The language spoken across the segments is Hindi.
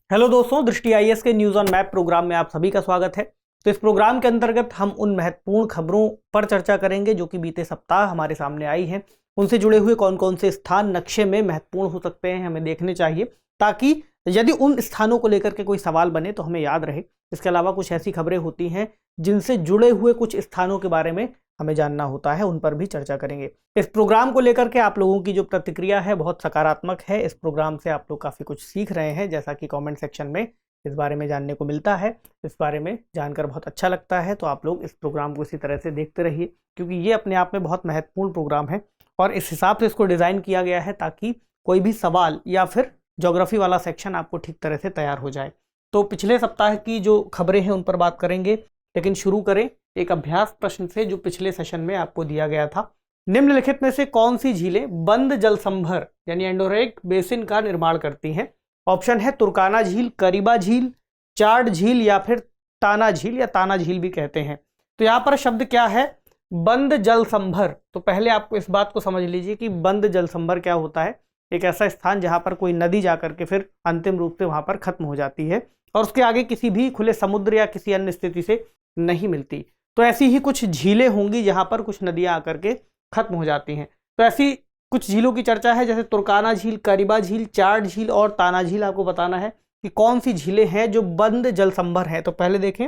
हेलो दोस्तों, दृष्टि आईएएस के न्यूज़ ऑन मैप प्रोग्राम में आप सभी का स्वागत है। तो इस प्रोग्राम के अंतर्गत हम उन महत्वपूर्ण खबरों पर चर्चा करेंगे जो कि बीते सप्ताह हमारे सामने आई हैं। उनसे जुड़े हुए कौन कौन से स्थान नक्शे में महत्वपूर्ण हो सकते हैं, हमें देखने चाहिए, ताकि यदि उन स्थानों को लेकर के कोई सवाल बने तो हमें याद रहे। इसके अलावा कुछ ऐसी खबरें होती हैं जिनसे जुड़े हुए कुछ स्थानों के बारे में हमें जानना होता है, उन पर भी चर्चा करेंगे। इस प्रोग्राम को लेकर के आप लोगों की जो प्रतिक्रिया है बहुत सकारात्मक है। इस प्रोग्राम से आप लोग काफ़ी कुछ सीख रहे हैं, जैसा कि कमेंट सेक्शन में इस बारे में जानने को मिलता है। इस बारे में जानकर बहुत अच्छा लगता है। तो आप लोग इस प्रोग्राम को इसी तरह से देखते रहिए, क्योंकि ये अपने आप में बहुत महत्वपूर्ण प्रोग्राम है और इस हिसाब से इसको डिज़ाइन किया गया है ताकि कोई भी सवाल या फिर ज्योग्राफी वाला सेक्शन आपको ठीक तरह से तैयार हो जाए। तो पिछले सप्ताह की जो खबरें हैं उन पर बात करेंगे, लेकिन शुरू करें एक अभ्यास प्रश्न से जो पिछले सेशन में आपको दिया गया था। निम्नलिखित में से कौन सी झीलें बंद जलसंभर यानी एंडोरेक बेसिन का निर्माण करती हैं? ऑप्शन है तुर्काना झील, करीबा झील, चार्ड झील या फिर ताना झील या ताना झील भी कहते हैं। तो यहाँ पर शब्द क्या है? बंद जलसंभर। तो पहले आपको इस बात को समझ लीजिए कि बंद जलसंभर क्या होता है। एक ऐसा स्थान जहाँ पर कोई नदी जाकर के फिर अंतिम रूप से वहाँ पर खत्म हो जाती है और उसके आगे किसी भी खुले समुद्र या किसी अन्य स्थिति से नहीं मिलती। तो ऐसी ही कुछ झीलें होंगी जहाँ पर कुछ नदियाँ आकर के खत्म हो जाती हैं। तो ऐसी कुछ झीलों की चर्चा है, जैसे तुर्काना झील, करीबा झील, चार्ड झील और ताना झील। आपको बताना है कि कौन सी झीलें हैं जो बंद जलसंभर हैं। तो पहले देखें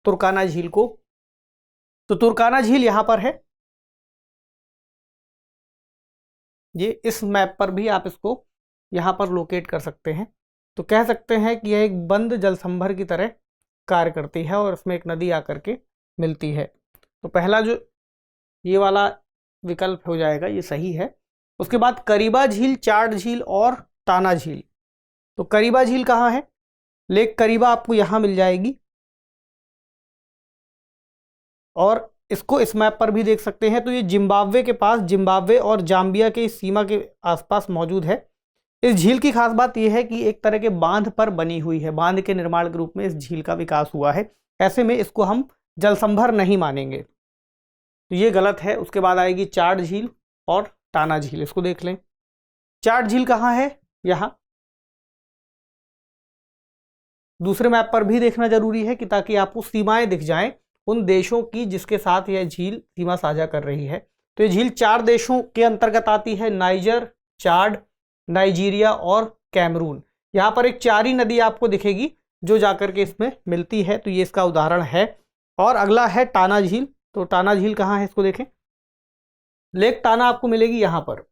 तुर्काना झील को। तो तुर्काना झील यहाँ पर है, ये इस मैप पर भी आप इसको यहाँ पर लोकेट कर सकते हैं। तो कह सकते हैं कि यह एक बंद जलसंभर की तरह कार्य करती है और उसमें एक नदी आकर के मिलती है। तो पहला जो ये वाला विकल्प हो जाएगा, ये सही है। उसके बाद करीबा झील, चार्ड झील और ताना झील। तो करीबा झील कहाँ है? लेक करीबा आपको यहाँ मिल जाएगी और इसको इस मैप पर भी देख सकते हैं। तो ये जिम्बाब्वे के पास, जिम्बाब्वे और जाम्बिया के सीमा के आसपास मौजूद है। इस झील की खास बात यह है कि एक तरह के बांध पर बनी हुई है, बांध के निर्माण के रूप में इस झील का विकास हुआ है। ऐसे में इसको हम जलसंभर नहीं मानेंगे, तो ये गलत है। उसके बाद आएगी चार्ड झील और ताना झील। इसको देख लें, चार्ड झील कहाँ है? यहाँ दूसरे मैप पर भी देखना जरूरी है कि ताकि आपको सीमाएं दिख जाएं उन देशों की जिसके साथ यह झील सीमा साझा कर रही है। तो ये झील 4 देशों के अंतर्गत आती है, नाइजर, चाड, नाइजीरिया और कैमरून। यहाँ पर एक 4 ही नदी आपको दिखेगी जो जाकर के इसमें मिलती है। तो ये इसका उदाहरण है। और अगला है टाना झील। तो टाना झील कहाँ है? इसको देखें, लेक टाना आपको मिलेगी यहाँ पर।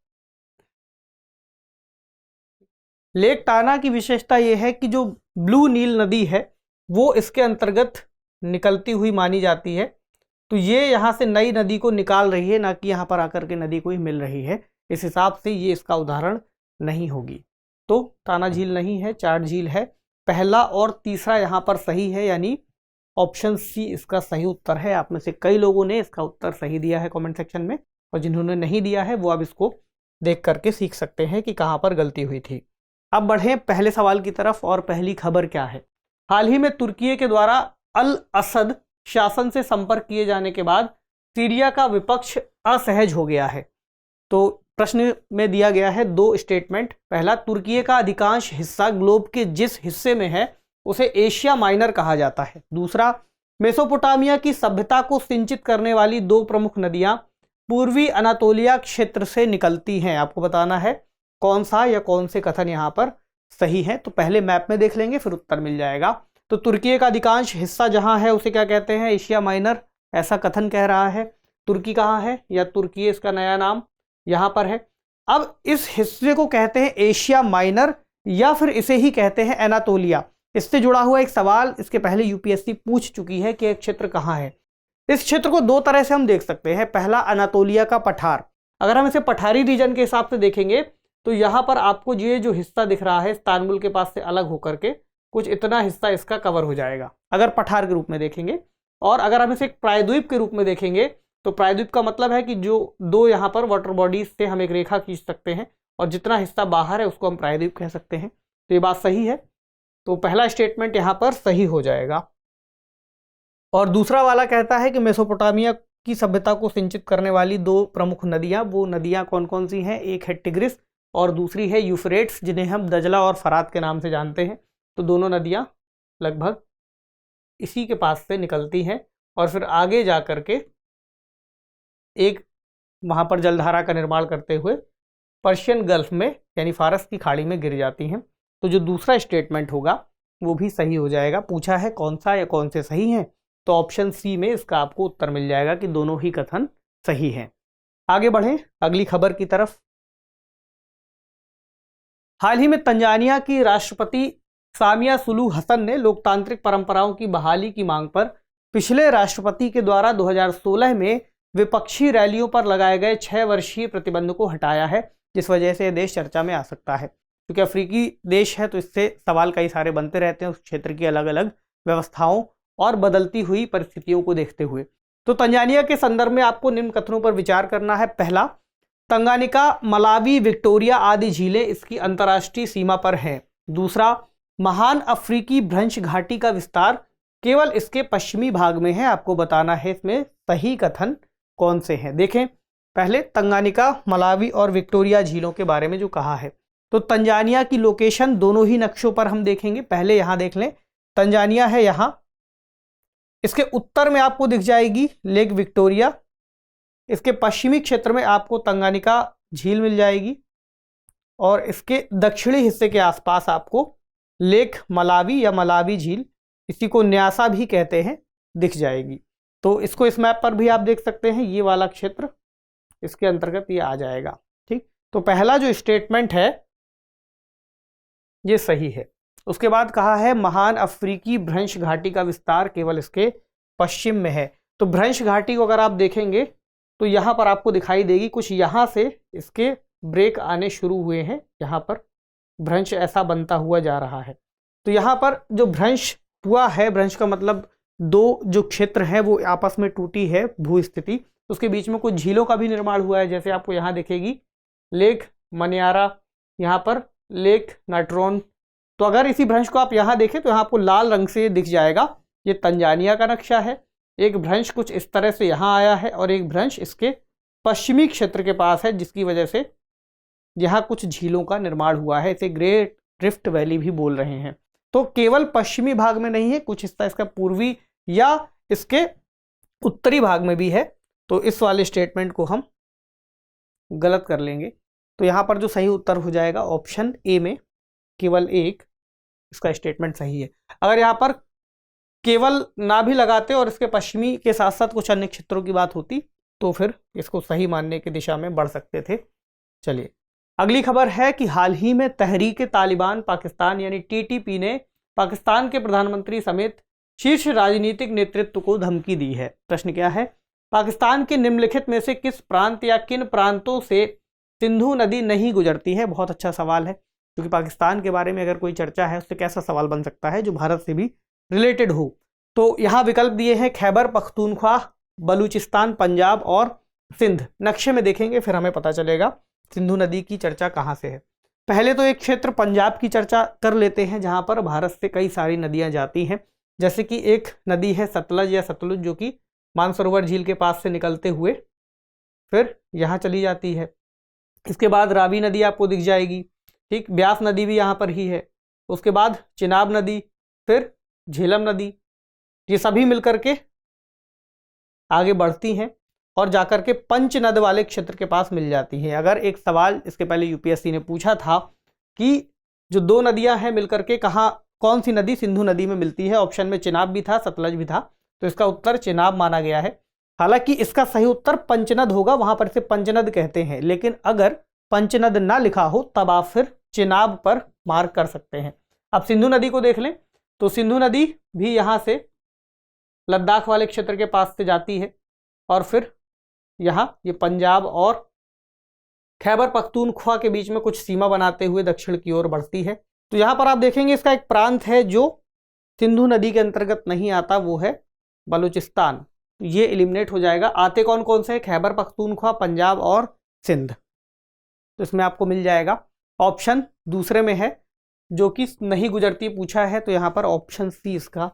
लेक टाना की विशेषता यह है कि जो ब्लू नील नदी है वो इसके अंतर्गत निकलती हुई मानी जाती है। तो ये यहाँ से नई नदी को निकाल रही है, ना कि यहाँ पर आकर के नदी को ही मिल रही है। इस हिसाब से ये इसका उदाहरण नहीं होगी। तो टाना झील नहीं है, चार्ड झील है। पहला और तीसरा यहाँ पर सही है, यानी ऑप्शन सी इसका सही उत्तर है। आप में से कई लोगों ने इसका उत्तर सही दिया है कमेंट सेक्शन में, और जिन्होंने नहीं दिया है वो अब इसको देख करके सीख सकते हैं कि कहाँ पर गलती हुई थी। अब बढ़ें पहले सवाल की तरफ, और पहली खबर क्या है? हाल ही में तुर्की के द्वारा अल असद शासन से संपर्क किए जाने के बाद सीरिया का विपक्ष असहज हो गया है। तो प्रश्न में दिया गया है 2 स्टेटमेंट। पहला, तुर्की का अधिकांश हिस्सा ग्लोब के जिस हिस्से में है उसे एशिया माइनर कहा जाता है। दूसरा, मेसोपोटामिया की सभ्यता को सिंचित करने वाली 2 प्रमुख नदियां पूर्वी अनातोलिया क्षेत्र से निकलती हैं। आपको बताना है कौन सा या कौन से कथन यहाँ पर सही है। तो पहले मैप में देख लेंगे, फिर उत्तर मिल जाएगा। तो तुर्की का अधिकांश हिस्सा जहां है उसे क्या कहते हैं? एशिया माइनर, ऐसा कथन कह रहा है। तुर्की कहाँ है, या तुर्की इसका नया नाम यहाँ पर है। अब इस हिस्से को कहते हैं एशिया माइनर, या फिर इसे ही कहते हैं एनातोलिया। इससे जुड़ा हुआ एक सवाल इसके पहले यूपीएससी पूछ चुकी है कि एक क्षेत्र कहाँ है। इस क्षेत्र को 2 तरह से हम देख सकते हैं। पहला, अनातोलिया का पठार। अगर हम इसे पठारी रीजन के हिसाब से देखेंगे तो यहाँ पर आपको ये जो हिस्सा दिख रहा है इस्तांबुल के पास से अलग होकर के कुछ इतना हिस्सा इसका कवर हो जाएगा, अगर पठार के रूप में देखेंगे। और अगर हम इसे एक प्रायद्वीप के रूप में देखेंगे तो प्रायद्वीप का मतलब है कि जो 2 यहाँ पर वाटर बॉडीज से हम एक रेखा खींच सकते हैं, और जितना हिस्सा बाहर है उसको हम प्रायद्वीप कह सकते हैं। तो ये बात सही है। तो पहला स्टेटमेंट यहाँ पर सही हो जाएगा। और दूसरा वाला कहता है कि मेसोपोटामिया की सभ्यता को सिंचित करने वाली 2 प्रमुख नदियाँ, वो नदियाँ कौन कौन सी हैं? एक है टिग्रिस और दूसरी है यूफ्रेट्स, जिन्हें हम दजला और फरात के नाम से जानते हैं। तो दोनों नदियां लगभग इसी के पास से निकलती हैं और फिर आगे जा कर के एक वहां पर जलधारा का निर्माण करते हुए पर्शियन गल्फ में यानी फारस की खाड़ी में गिर जाती हैं। तो जो दूसरा स्टेटमेंट होगा वो भी सही हो जाएगा। पूछा है कौन सा या कौन से सही हैं, तो ऑप्शन सी में इसका आपको उत्तर मिल जाएगा कि दोनों ही कथन सही हैं। आगे बढ़ें अगली खबर की तरफ। हाल ही में तंजानिया की राष्ट्रपति सामिया सुलू हसन ने लोकतांत्रिक परंपराओं की बहाली की मांग पर पिछले राष्ट्रपति के द्वारा 2016 में विपक्षी रैलियों पर लगाए गए 6 वर्षीय प्रतिबंध को हटाया है, जिस वजह से यह देश चर्चा में आ सकता है। क्योंकि अफ्रीकी देश है तो इससे सवाल कई सारे बनते रहते हैं उस क्षेत्र की अलग अलग व्यवस्थाओं और बदलती हुई परिस्थितियों को देखते हुए। तो तंजानिया के संदर्भ में आपको निम्न कथनों पर विचार करना है। पहला, तंगानिका, मलावी, विक्टोरिया आदि झीलें इसकी अंतर्राष्ट्रीय सीमा पर हैं। दूसरा, महान अफ्रीकी भ्रंश घाटी का विस्तार केवल इसके पश्चिमी भाग में है। आपको बताना है इसमें सही कथन कौन से हैं। देखें, पहले तंगानिका, मलावी और विक्टोरिया झीलों के बारे में जो कहा है, तो तंजानिया की लोकेशन दोनों ही नक्शों पर हम देखेंगे। पहले यहां देख लें, तंजानिया है यहां, इसके उत्तर में आपको दिख जाएगी लेक विक्टोरिया, इसके पश्चिमी क्षेत्र में आपको तंगानिका झील मिल जाएगी और इसके दक्षिणी हिस्से के आसपास आपको लेक मलावी या मलावी झील, इसी को न्यासा भी कहते हैं, दिख जाएगी। तो इसको इस मैप पर भी आप देख सकते हैं, ये वाला क्षेत्र इसके अंतर्गत ये आ जाएगा। ठीक, तो पहला जो स्टेटमेंट है ये सही है। उसके बाद कहा है महान अफ्रीकी भ्रंश घाटी का विस्तार केवल इसके पश्चिम में है। तो भ्रंश घाटी को अगर आप देखेंगे तो यहाँ पर आपको दिखाई देगी, कुछ यहाँ से इसके ब्रेक आने शुरू हुए हैं, यहाँ पर भ्रंश ऐसा बनता हुआ जा रहा है। तो यहाँ पर जो भ्रंश हुआ है, भ्रंश का मतलब दो जो क्षेत्र हैं वो आपस में टूटी है भू स्थिति, उसके बीच में कुछ झीलों का भी निर्माण हुआ है। जैसे आपको यहाँ दिखेगी लेक मनियारा, यहाँ पर लेक नाट्रोन। तो अगर इसी भ्रंश को आप यहाँ देखें तो यहाँ आपको लाल रंग से दिख जाएगा, ये तंजानिया का नक्शा है। एक भ्रंश कुछ इस तरह से यहाँ आया है और एक भ्रंश इसके पश्चिमी क्षेत्र के पास है, जिसकी वजह से यहाँ कुछ झीलों का निर्माण हुआ है। इसे ग्रेट रिफ्ट वैली भी बोल रहे हैं। तो केवल पश्चिमी भाग में नहीं है, कुछ हिस्सा इसका पूर्वी या इसके उत्तरी भाग में भी है। तो इस वाले स्टेटमेंट को हम गलत कर लेंगे। तो यहाँ पर जो सही उत्तर हो जाएगा ऑप्शन ए में केवल एक, इसका स्टेटमेंट सही है। अगर यहाँ पर केवल ना भी लगाते और इसके पश्चिमी के साथ साथ कुछ अन्य क्षेत्रों की बात होती तो फिर इसको सही मानने की दिशा में बढ़ सकते थे। चलिए अगली खबर है कि हाल ही में तहरीक-ए-तालिबान पाकिस्तान यानी टीटीपी ने पाकिस्तान के प्रधानमंत्री समेत शीर्ष राजनीतिक नेतृत्व को धमकी दी है। प्रश्न क्या है, पाकिस्तान के निम्नलिखित में से किस प्रांत या किन प्रांतों से सिंधु नदी नहीं गुजरती है? बहुत अच्छा सवाल है, क्योंकि पाकिस्तान के बारे में अगर कोई चर्चा है उससे कैसा सवाल बन सकता है जो भारत से भी रिलेटेड हो। तो यहाँ विकल्प दिए हैं खैबर पख्तूनख्वा, बलूचिस्तान, पंजाब और सिंध। नक्शे में देखेंगे फिर हमें पता चलेगा सिंधु नदी की चर्चा कहाँ से है। पहले तो एक क्षेत्र पंजाब की चर्चा कर लेते हैं, जहाँ पर भारत से कई सारी नदियाँ जाती हैं। जैसे कि एक नदी है सतलज या सतलुज, जो कि मानसरोवर झील के पास से निकलते हुए फिर यहाँ चली जाती है। इसके बाद रावी नदी आपको दिख जाएगी, ठीक, ब्यास नदी भी यहाँ पर ही है। उसके बाद चिनाब नदी, फिर झेलम नदी, ये सभी मिलकर के आगे बढ़ती हैं और जाकर के पंचनद वाले क्षेत्र के पास मिल जाती हैं। अगर एक सवाल इसके पहले यूपीएससी ने पूछा था कि जो दो नदियां हैं मिलकर के कहाँ, कौन सी नदी सिंधु नदी में मिलती है, ऑप्शन में चिनाब भी था, सतलज भी था, तो इसका उत्तर चिनाब माना गया है। हालांकि इसका सही उत्तर पंचनद होगा, वहां पर इसे पंचनद कहते हैं, लेकिन अगर पंचनद ना लिखा हो तब आप फिर चिनाब पर मार्क कर सकते हैं। अब सिंधु नदी को देख लें तो सिंधु नदी भी यहाँ से लद्दाख वाले क्षेत्र के पास से जाती है और फिर यहाँ ये पंजाब और खैबर पख्तूनख्वा के बीच में कुछ सीमा बनाते हुए दक्षिण की ओर बढ़ती है। तो यहाँ पर आप देखेंगे इसका एक प्रांत है जो सिंधु नदी के अंतर्गत नहीं आता, वो है बलूचिस्तान। ये एलिमिनेट हो जाएगा। आते कौन कौन से, खैबर पख्तूनख्वा, पंजाब और सिंध। तो इसमें आपको मिल जाएगा ऑप्शन दूसरे में है जो कि नहीं गुजरती पूछा है, तो यहाँ पर ऑप्शन सी इसका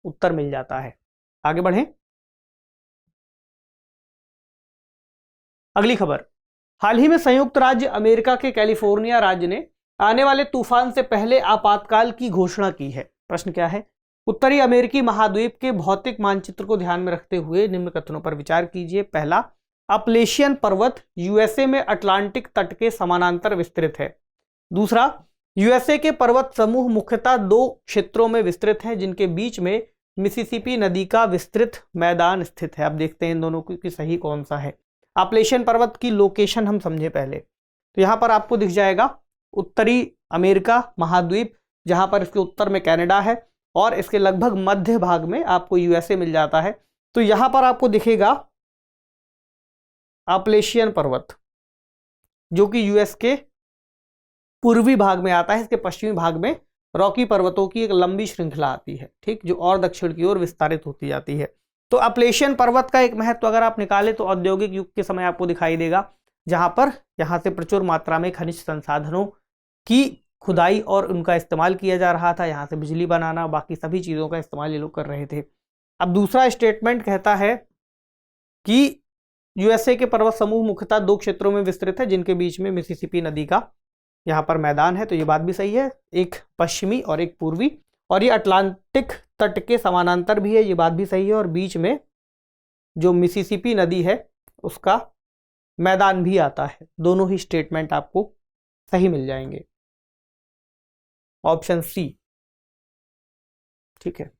उत्तर मिल जाता है। आगे बढ़ें। अगली खबर, हाल ही में संयुक्त राज्य अमेरिका के कैलिफोर्निया राज्य ने आने वाले तूफान से पहले आपातकाल की घोषणा की है? प्रश्न क्या है? उत्तरी अमेरिकी महाद्वीप के भौतिक मानचित्र को ध्यान में रखते हुए निम्न कथनों पर विचार कीजिए। पहला, अपलेशियन पर्वत यूएसए में अटलांटिक तट के समानांतर विस्तृत है। दूसरा, यूएसए के पर्वत समूह मुख्यतः दो क्षेत्रों में विस्तृत हैं जिनके बीच में मिसिसिपी नदी का विस्तृत मैदान स्थित है। अब देखते हैं इन दोनों की सही कौन सा है। अपलेशियन पर्वत की लोकेशन हम समझे पहले, तो यहां पर आपको दिख जाएगा उत्तरी अमेरिका महाद्वीप, जहां पर इसके उत्तर में कनाडा है और इसके लगभग मध्य भाग में आपको यूएसए मिल जाता है। तो यहां पर आपको दिखेगा अपलेशियन पर्वत, जो कि यूएस के पूर्वी भाग में आता है। इसके पश्चिमी भाग में रॉकी पर्वतों की एक लंबी श्रृंखला आती है, ठीक, जो और दक्षिण की ओर विस्तारित होती जाती है। तो अपलेशियन पर्वत का एक महत्व अगर आप निकालें तो औद्योगिक युग के समय आपको दिखाई देगा, जहां पर यहां से प्रचुर मात्रा में खनिज संसाधनों की खुदाई और उनका इस्तेमाल किया जा रहा था। यहाँ से बिजली बनाना, बाकी सभी चीज़ों का इस्तेमाल ये लोग कर रहे थे। अब दूसरा स्टेटमेंट कहता है कि यूएसए के पर्वत समूह मुख्यतः दो क्षेत्रों में विस्तृत है जिनके बीच में मिसिसिपी नदी का यहाँ पर मैदान है। तो ये बात भी सही है, एक पश्चिमी और एक पूर्वी, और ये अटलांटिक तट के समानांतर भी है, ये बात भी सही है, और बीच में जो मिसिसिपी नदी है उसका मैदान भी आता है। दोनों ही स्टेटमेंट आपको सही मिल जाएंगे। ऑप्शन सी, ठीक है।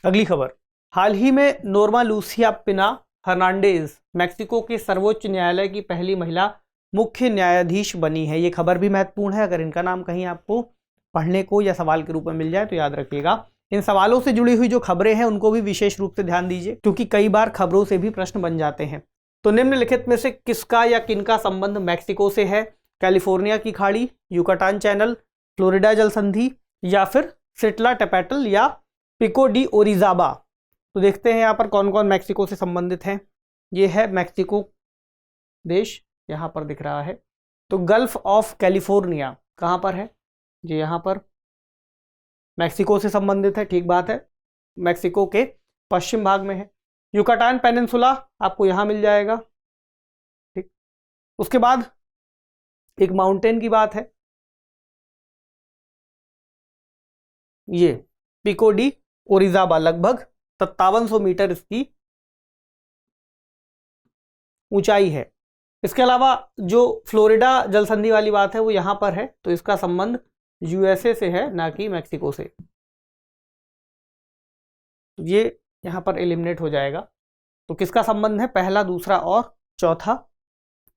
अगली खबर, हाल ही में नोर्मा लूसिया पिना हर्नांडेज मैक्सिको के सर्वोच्च न्यायालय की पहली महिला मुख्य न्यायाधीश बनी है। ये खबर भी महत्वपूर्ण है, अगर इनका नाम कहीं आपको पढ़ने को या सवाल के रूप में मिल जाए तो याद रखिएगा। इन सवालों से जुड़ी हुई जो खबरें हैं उनको भी विशेष रूप से ध्यान दीजिए, क्योंकि कई बार खबरों से भी प्रश्न बन जाते हैं। तो निम्नलिखित में से किसका या किनका संबंध मैक्सिको से है? कैलिफोर्निया की खाड़ी, युकाटान चैनल, फ्लोरिडा जल संधि, या फिर सिटला टेपेटल या पिको डी ओरिजाबा। तो देखते हैं यहाँ पर कौन कौन मैक्सिको से संबंधित हैं। ये है मैक्सिको देश, यहाँ पर दिख रहा है। तो गल्फ ऑफ कैलिफोर्निया कहाँ पर है? ये यहाँ पर मैक्सिको से संबंधित है, ठीक बात है, मैक्सिको के पश्चिम भाग में है। युकाटान पेनिनसुला आपको यहाँ मिल जाएगा, ठीक। उसके बाद एक माउंटेन की बात है, ये पिको डी ओरिजाबा, लगभग 5700 मीटर इसकी ऊंचाई है। इसके अलावा जो फ्लोरिडा जल संधि वाली बात है वो यहां पर है, तो इसका संबंध यूएसए से है, ना कि मैक्सिको से। तो ये यहां पर एलिमिनेट हो जाएगा। तो किसका संबंध है? पहला, दूसरा और चौथा,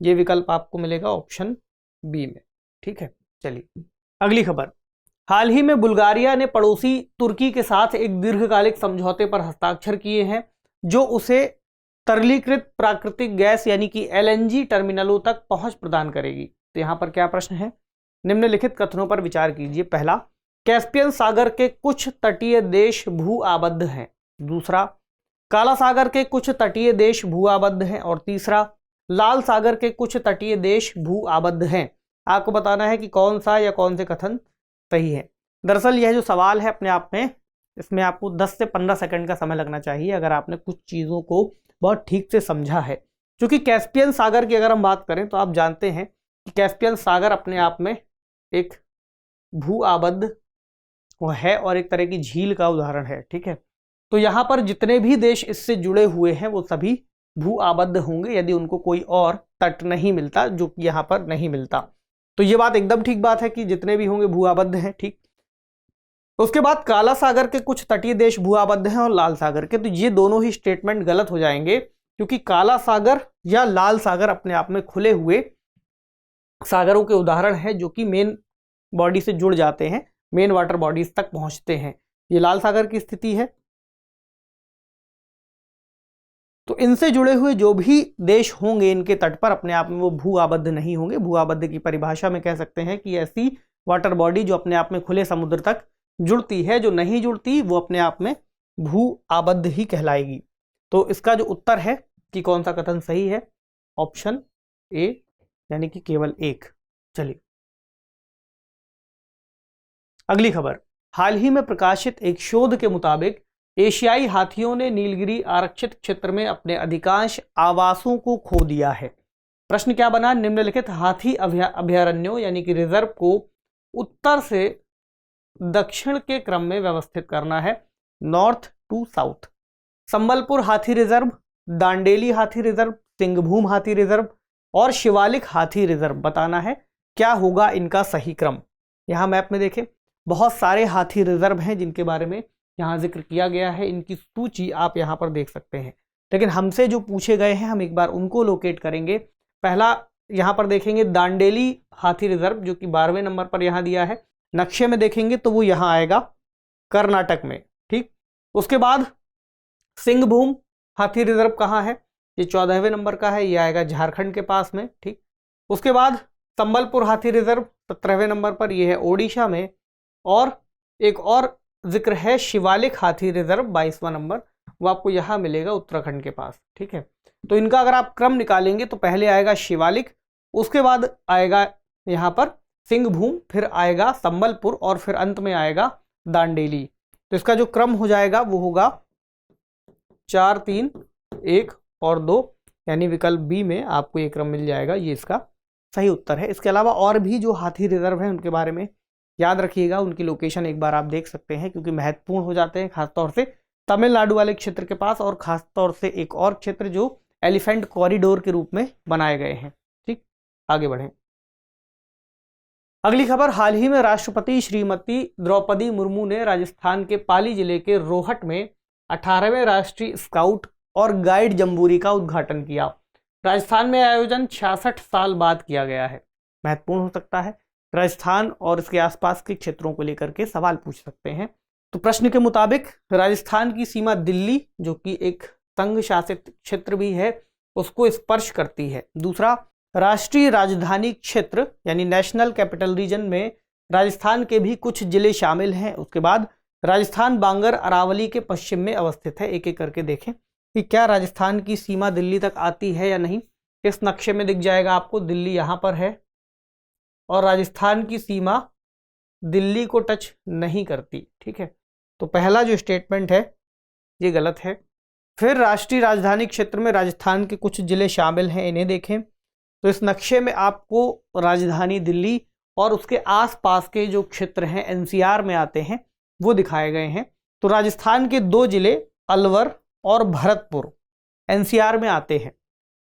ये विकल्प आपको मिलेगा ऑप्शन बी में, ठीक है। चलिए अगली खबर, हाल ही में बुल्गारिया ने पड़ोसी तुर्की के साथ एक दीर्घकालिक समझौते पर हस्ताक्षर किए हैं जो उसे तरलीकृत प्राकृतिक गैस यानी कि एलएनजी टर्मिनलों तक पहुंच प्रदान करेगी। तो यहां पर क्या प्रश्न है? निम्नलिखित कथनों पर विचार कीजिए। पहला, कैस्पियन सागर के कुछ तटीय देश भू आबद्ध हैं। दूसरा, काला सागर के कुछ तटीय देश भू आबद्ध हैं। और तीसरा, लाल सागर के कुछ तटीय देश भू आबद्ध हैं। आपको बताना है कि कौन सा या कौन से कथन सही है। दरअसल यह जो सवाल है अपने आप में, इसमें आपको 10 से 15 सेकंड का समय लगना चाहिए अगर आपने कुछ चीज़ों को बहुत ठीक से समझा है। क्योंकि कैस्पियन सागर की अगर हम बात करें तो आप जानते हैं कि कैस्पियन सागर अपने आप में एक भू आबद्ध है और एक तरह की झील का उदाहरण है, ठीक है। तो यहाँ पर जितने भी देश इससे जुड़े हुए हैं वो सभी भू आबद्ध होंगे यदि उनको कोई और तट नहीं मिलता, जो कि यहाँ पर नहीं मिलता। तो ये बात एकदम ठीक बात है कि जितने भी होंगे भू आबद्ध हैं, ठीक। उसके बाद काला सागर के कुछ तटीय देश भू आबद्ध हैं और लाल सागर के, तो ये दोनों ही स्टेटमेंट गलत हो जाएंगे, क्योंकि काला सागर या लाल सागर अपने आप में खुले हुए सागरों के उदाहरण हैं जो कि मेन बॉडी से जुड़ जाते हैं, मेन वाटर बॉडीज तक पहुंचते हैं। ये लाल सागर की स्थिति है। तो इनसे जुड़े हुए जो भी देश होंगे इनके तट पर अपने आप में वो भू आबद्ध नहीं होंगे। भू आबद्ध की परिभाषा में कह सकते हैं कि ऐसी वाटर बॉडी जो अपने आप में खुले समुद्र तक जुड़ती है, जो नहीं जुड़ती वो अपने आप में भू आबद्ध ही कहलाएगी। तो इसका जो उत्तर है कि कौन सा कथन सही है, ऑप्शन ए, यानी कि केवल एक। चलिए अगली खबर, हाल ही में प्रकाशित एक शोध के मुताबिक एशियाई हाथियों ने नीलगिरी आरक्षित क्षेत्र में अपने अधिकांश आवासों को खो दिया है। प्रश्न क्या बना, निम्नलिखित हाथी अभयारण्यों यानी कि रिजर्व को उत्तर से दक्षिण के क्रम में व्यवस्थित करना है, नॉर्थ टू साउथ। संबलपुर हाथी रिजर्व, दांडेली हाथी रिजर्व, सिंघभूम हाथी रिजर्व और शिवालिक हाथी रिजर्व बताना है क्या होगा इनका सही क्रम। यहाँ मैप में देखें बहुत सारे हाथी रिजर्व हैं जिनके बारे में यहाँ जिक्र किया गया है, इनकी सूची आप यहाँ पर देख सकते हैं। लेकिन हमसे जो पूछे गए हैं हम एक बार उनको लोकेट करेंगे। पहला यहाँ पर देखेंगे दांडेली हाथी रिजर्व जो कि 12वें नंबर पर यहाँ दिया है, नक्शे में देखेंगे तो वो यहाँ आएगा कर्नाटक में, ठीक। उसके बाद सिंघभूम हाथी रिजर्व कहाँ है, ये 14वें नंबर का है, ये आएगा झारखंड के पास में, ठीक। उसके बाद संबलपुर हाथी रिजर्व 17वें नंबर पर, ये है ओडिशा में। और एक और जिक्र है शिवालिक हाथी रिजर्व 22वां नंबर, वो आपको यहाँ मिलेगा उत्तराखंड के पास, ठीक है। तो इनका अगर आप क्रम निकालेंगे तो पहले आएगा शिवालिक, उसके बाद आएगा यहाँ पर सिंघभूम, फिर आएगा संबलपुर और फिर अंत में आएगा दांडेली। तो इसका जो क्रम हो जाएगा वो होगा 4, 3, 1 और 2, यानी विकल्प बी में आपको ये क्रम मिल जाएगा, ये इसका सही उत्तर है। इसके अलावा और भी जो हाथी रिजर्व हैं उनके बारे में याद रखिएगा, उनकी लोकेशन एक बार आप देख सकते हैं क्योंकि महत्वपूर्ण हो जाते हैं, खासतौर से तमिलनाडु वाले क्षेत्र के पास और खासतौर से एक और क्षेत्र जो एलिफेंट कॉरिडोर के रूप में बनाए गए हैं, ठीक। आगे बढ़ें। अगली खबर, हाल ही में राष्ट्रपति श्रीमती द्रौपदी मुर्मू ने राजस्थान के पाली जिले के रोहट में 18वें राष्ट्रीय स्काउट और गाइड जम्बूरी का उद्घाटन किया। राजस्थान में आयोजन 66 साल बाद किया गया है। महत्वपूर्ण हो सकता है, राजस्थान और इसके आसपास के क्षेत्रों को लेकर के सवाल पूछ सकते हैं। तो प्रश्न के मुताबिक राजस्थान की सीमा दिल्ली जो कि एक संघ शासित क्षेत्र भी है उसको स्पर्श करती है। दूसरा, राष्ट्रीय राजधानी क्षेत्र यानी नेशनल कैपिटल रीजन में राजस्थान के भी कुछ जिले शामिल हैं। उसके बाद राजस्थान बांगर अरावली के पश्चिम में अवस्थित है। एक एक करके देखें कि क्या राजस्थान की सीमा दिल्ली तक आती है या नहीं। इस नक्शे में दिख जाएगा आपको, दिल्ली यहाँ पर है और राजस्थान की सीमा दिल्ली को टच नहीं करती, ठीक है। तो पहला जो स्टेटमेंट है ये गलत है। फिर राष्ट्रीय राजधानी क्षेत्र में राजस्थान के कुछ जिले शामिल हैं, इन्हें देखें तो इस नक्शे में आपको राजधानी दिल्ली और उसके आसपास के जो क्षेत्र हैं एनसीआर में आते हैं वो दिखाए गए हैं। तो राजस्थान के 2 जिले अलवर और भरतपुर एनसीआर में आते हैं।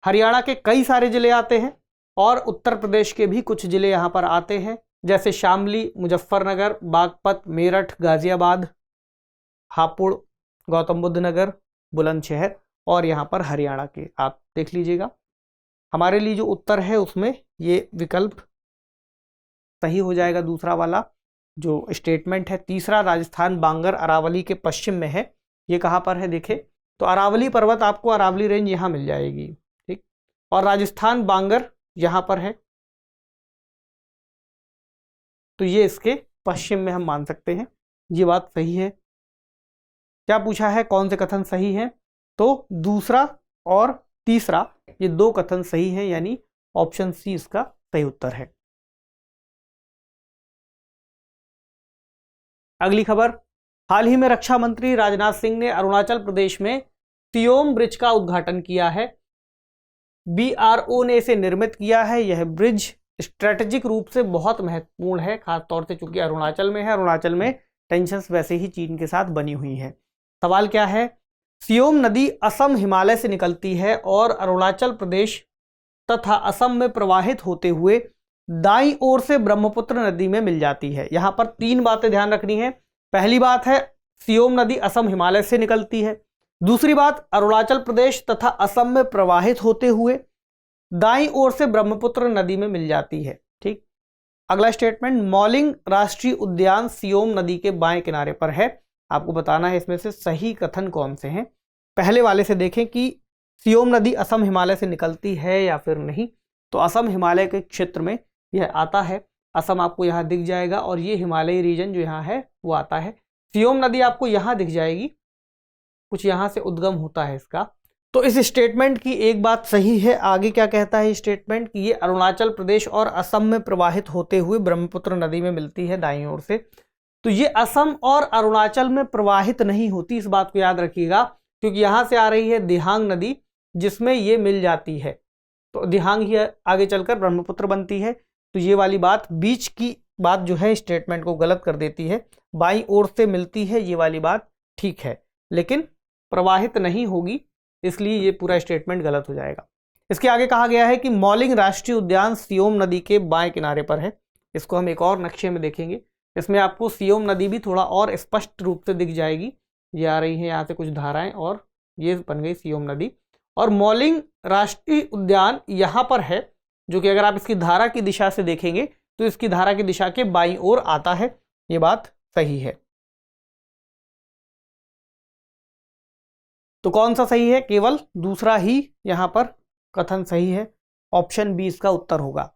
हरियाणा के कई सारे जिले आते हैं और उत्तर प्रदेश के भी कुछ जिले यहाँ पर आते हैं, जैसे शामली, मुजफ्फरनगर, बागपत, मेरठ, गाजियाबाद, हापुड़, गौतम बुद्ध नगर, बुलंदशहर और यहाँ पर हरियाणा के आप देख लीजिएगा। हमारे लिए जो उत्तर है उसमें ये विकल्प सही हो जाएगा, दूसरा वाला जो स्टेटमेंट है। तीसरा, राजस्थान बांगर अरावली के पश्चिम में है, ये कहाँ पर है देखें तो अरावली पर्वत, आपको अरावली रेंज यहाँ मिल जाएगी, ठीक। और राजस्थान बांगर यहाँ पर है, तो ये इसके पश्चिम में हम मान सकते हैं, ये बात सही है। क्या पूछा है, कौन से कथन सही हैं, तो दूसरा और तीसरा ये 2 कथन सही हैं, यानी ऑप्शन सी इसका सही उत्तर है। अगली खबर, हाल ही में रक्षा मंत्री राजनाथ सिंह ने अरुणाचल प्रदेश में सियोम ब्रिज का उद्घाटन किया है। BRO ने इसे निर्मित किया है। यह ब्रिज स्ट्रेटेजिक रूप से बहुत महत्वपूर्ण है, खासतौर से चूंकि अरुणाचल में है, अरुणाचल में टेंशंस वैसे ही चीन के साथ बनी हुई हैं। सवाल क्या है, सियोम नदी असम हिमालय से निकलती है और अरुणाचल प्रदेश तथा असम में प्रवाहित होते हुए दाईं ओर से ब्रह्मपुत्र नदी में मिल जाती है। यहाँ पर 3 बातें ध्यान रखनी है। पहली बात है सियोम नदी असम हिमालय से निकलती है। दूसरी बात, अरुणाचल प्रदेश तथा असम में प्रवाहित होते हुए दाईं ओर से ब्रह्मपुत्र नदी में मिल जाती है, ठीक। अगला स्टेटमेंट, मौलिंग राष्ट्रीय उद्यान सियोम नदी के बाएं किनारे पर है। आपको बताना है इसमें से सही कथन कौन से हैं। पहले वाले से देखें कि सियोम नदी असम हिमालय से निकलती है या फिर नहीं। तो असम हिमालय के क्षेत्र में यह आता है, असम आपको यहाँ दिख जाएगा और ये हिमालयी रीजन जो यहाँ है वो आता है। सियोम नदी आपको यहाँ दिख जाएगी, कुछ यहाँ से उद्गम होता है इसका। तो इस स्टेटमेंट की एक बात सही है। आगे क्या कहता है स्टेटमेंट कि ये अरुणाचल प्रदेश और असम में प्रवाहित होते हुए ब्रह्मपुत्र नदी में मिलती है दाईं ओर से। तो ये असम और अरुणाचल में प्रवाहित नहीं होती, इस बात को याद रखिएगा, क्योंकि यहाँ से आ रही है दिहांग नदी जिसमें ये मिल जाती है। तो दिहांग ही आगे चलकर ब्रह्मपुत्र बनती है। तो ये वाली बात, बीच की बात जो है स्टेटमेंट को गलत कर देती है। बाईं ओर से मिलती है, ये वाली बात ठीक है, लेकिन प्रवाहित नहीं होगी, इसलिए ये पूरा स्टेटमेंट गलत हो जाएगा। इसके आगे कहा गया है कि मौलिंग राष्ट्रीय उद्यान सियोम नदी के बाएं किनारे पर है। इसको हम एक और नक्शे में देखेंगे, इसमें आपको सियोम नदी भी थोड़ा और स्पष्ट रूप से दिख जाएगी। ये आ रही है यहाँ से कुछ धाराएं और ये बन गई सियोम नदी। और मौलिंग राष्ट्रीय उद्यान यहाँ पर है, जो कि अगर आप इसकी धारा की दिशा से देखेंगे तो इसकी धारा की दिशा के बाईं ओर आता है। ये बात सही है। तो कौन सा सही है? केवल दूसरा ही यहां पर कथन सही है। ऑप्शन बी इसका उत्तर होगा।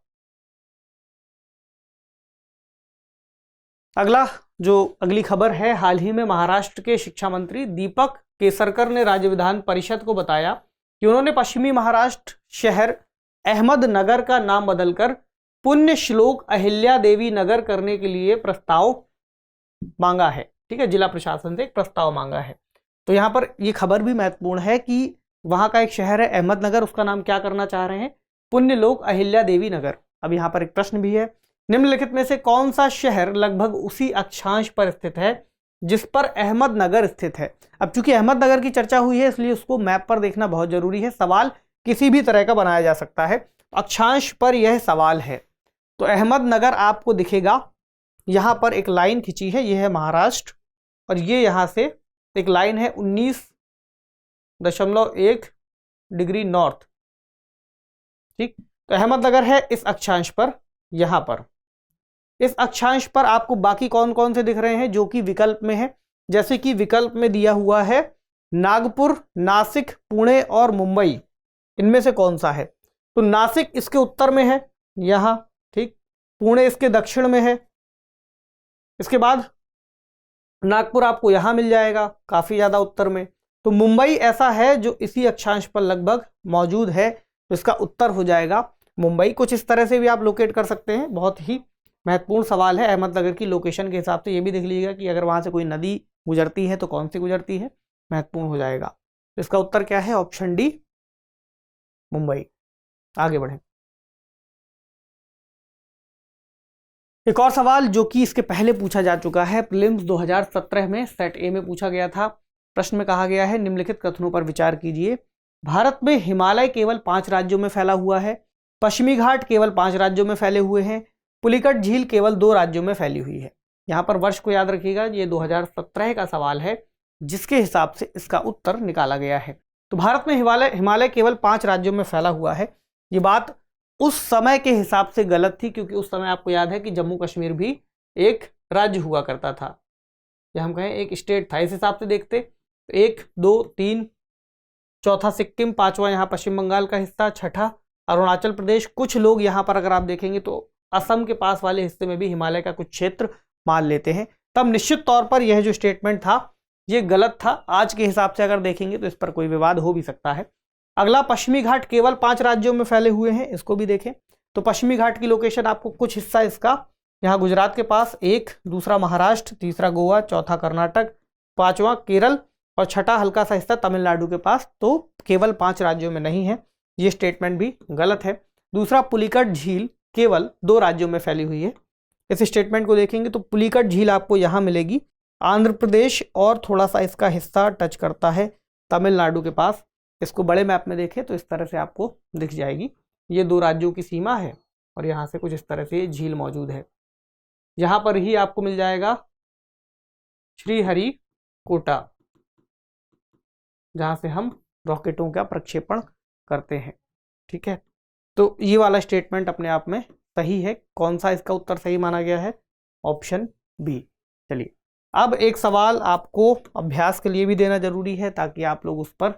अगली खबर है, हाल ही में महाराष्ट्र के शिक्षा मंत्री दीपक केसरकर ने राज्य विधान परिषद को बताया कि उन्होंने पश्चिमी महाराष्ट्र शहर अहमदनगर का नाम बदलकर पुण्य श्लोक अहिल्या देवी नगर करने के लिए प्रस्ताव मांगा है। ठीक है, जिला प्रशासन से एक प्रस्ताव मांगा है। तो यहाँ पर ये खबर भी महत्वपूर्ण है कि वहां का एक शहर है अहमदनगर, उसका नाम क्या करना चाह रहे हैं? पुण्यलोक अहिल्या देवी नगर। अब यहाँ पर एक प्रश्न भी है, निम्नलिखित में से कौन सा शहर लगभग उसी अक्षांश पर स्थित है जिस पर अहमदनगर स्थित है? अब चूंकि अहमदनगर की चर्चा हुई है इसलिए उसको मैप पर देखना बहुत जरूरी है। सवाल किसी भी तरह का बनाया जा सकता है, अक्षांश पर यह सवाल है। तो अहमदनगर आपको दिखेगा, यहां पर एक लाइन खींची है, यह है महाराष्ट्र, और ये यहां से एक लाइन है 19.1 डिग्री नॉर्थ। ठीक, तो अहमदनगर है इस अक्षांश पर, यहां पर इस अक्षांश पर आपको बाकी कौन कौन से दिख रहे हैं जो कि विकल्प में है? जैसे कि विकल्प में दिया हुआ है नागपुर, नासिक, पुणे और मुंबई। इनमें से कौन सा है? तो नासिक इसके उत्तर में है यहां, ठीक, पुणे इसके दक्षिण में है, इसके बाद नागपुर आपको यहां मिल जाएगा काफी ज्यादा उत्तर में। तो मुंबई ऐसा है जो इसी अक्षांश पर लगभग मौजूद है, तो इसका उत्तर हो जाएगा मुंबई। कुछ इस तरह से भी आप लोकेट कर सकते हैं। बहुत ही महत्वपूर्ण सवाल है। अहमदनगर की लोकेशन के हिसाब से ये भी देख लीजिएगा कि अगर वहां से कोई नदी गुजरती है तो कौन सी गुजरती है, महत्वपूर्ण हो जाएगा। तो इसका उत्तर क्या है? Option D, Mumbai. आगे बढ़े। एक और सवाल जो कि इसके पहले पूछा जा चुका है, प्रीलिम्स 2017 में सेट ए में पूछा गया था। प्रश्न में कहा गया है, निम्नलिखित कथनों पर विचार कीजिए। भारत में हिमालय केवल 5 राज्यों में फैला हुआ है, पश्चिमी घाट केवल 5 राज्यों में फैले हुए हैं, पुलिकट झील केवल 2 राज्यों में फैली हुई है। यहाँ पर वर्ष को याद रखिएगा, ये 2017 का सवाल है जिसके हिसाब से इसका उत्तर निकाला गया है। तो भारत में हिमालय केवल 5 राज्यों में फैला हुआ है, ये बात उस समय के हिसाब से गलत थी, क्योंकि उस समय आपको याद है कि जम्मू कश्मीर भी एक राज्य हुआ करता था, या हम कहें एक स्टेट था। इस हिसाब से देखते 1, 2, 3, चौथा सिक्किम, 5वां यहाँ पश्चिम बंगाल का हिस्सा, छठा अरुणाचल प्रदेश। कुछ लोग यहाँ पर अगर आप देखेंगे तो असम के पास वाले हिस्से में भी हिमालय का कुछ क्षेत्र मान लेते हैं। तब निश्चित तौर पर यह जो स्टेटमेंट था ये गलत था। आज के हिसाब से अगर देखेंगे तो इस पर कोई विवाद हो भी सकता है। अगला, पश्चिमी घाट केवल 5 राज्यों में फैले हुए हैं, इसको भी देखें। तो पश्चिमी घाट की लोकेशन आपको कुछ हिस्सा इसका यहाँ गुजरात के पास, एक, दूसरा महाराष्ट्र, तीसरा गोवा, चौथा कर्नाटक, 5वां केरल और छठा हल्का सा हिस्सा तमिलनाडु के पास। तो केवल 5 राज्यों में नहीं है, ये स्टेटमेंट भी गलत है। दूसरा, पुलिकट झील केवल 2 राज्यों में फैली हुई है। इस स्टेटमेंट को देखेंगे तो पुलिकट झील आपको यहाँ मिलेगी आंध्र प्रदेश और थोड़ा सा इसका हिस्सा टच करता है तमिलनाडु के पास। इसको बड़े मैप में देखें तो इस तरह से आपको दिख जाएगी, ये 2 राज्यों की सीमा है और यहाँ से कुछ इस तरह से ये झील मौजूद है। यहाँ पर ही आपको मिल जाएगा श्रीहरिकोटा, जहाँ से हम रॉकेटों का प्रक्षेपण करते हैं। ठीक है, तो ये वाला स्टेटमेंट अपने आप में सही है। कौन सा इसका उत्तर सही माना गया है? Option B. चलिए, अब एक सवाल आपको अभ्यास के लिए भी देना जरूरी है ताकि आप लोग उस पर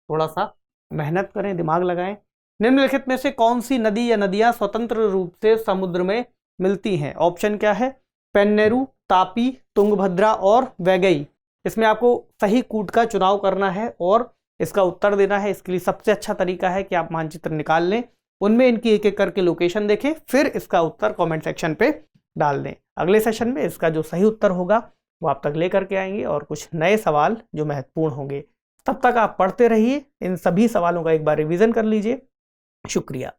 थोड़ा सा मेहनत करें, दिमाग लगाएं। निम्नलिखित में से कौन सी नदी या नदियां स्वतंत्र रूप से समुद्र में मिलती हैं? ऑप्शन क्या है? पेन्नेरू, तापी, तुंगभद्रा और वैगई। इसमें आपको सही कूट का चुनाव करना है और इसका उत्तर देना है। इसके लिए सबसे अच्छा तरीका है कि आप मानचित्र निकाल लें, उनमें इनकी एक एक करके लोकेशन देखें, फिर इसका उत्तर कमेंट सेक्शन पे डाल दें। अगले सेशन में इसका जो सही उत्तर होगा वो आप तक लेकर के आएंगे और कुछ नए सवाल जो महत्वपूर्ण होंगे। तब तक आप पढ़ते रहिए, इन सभी सवालों का एक बार रिवीजन कर लीजिए। शुक्रिया।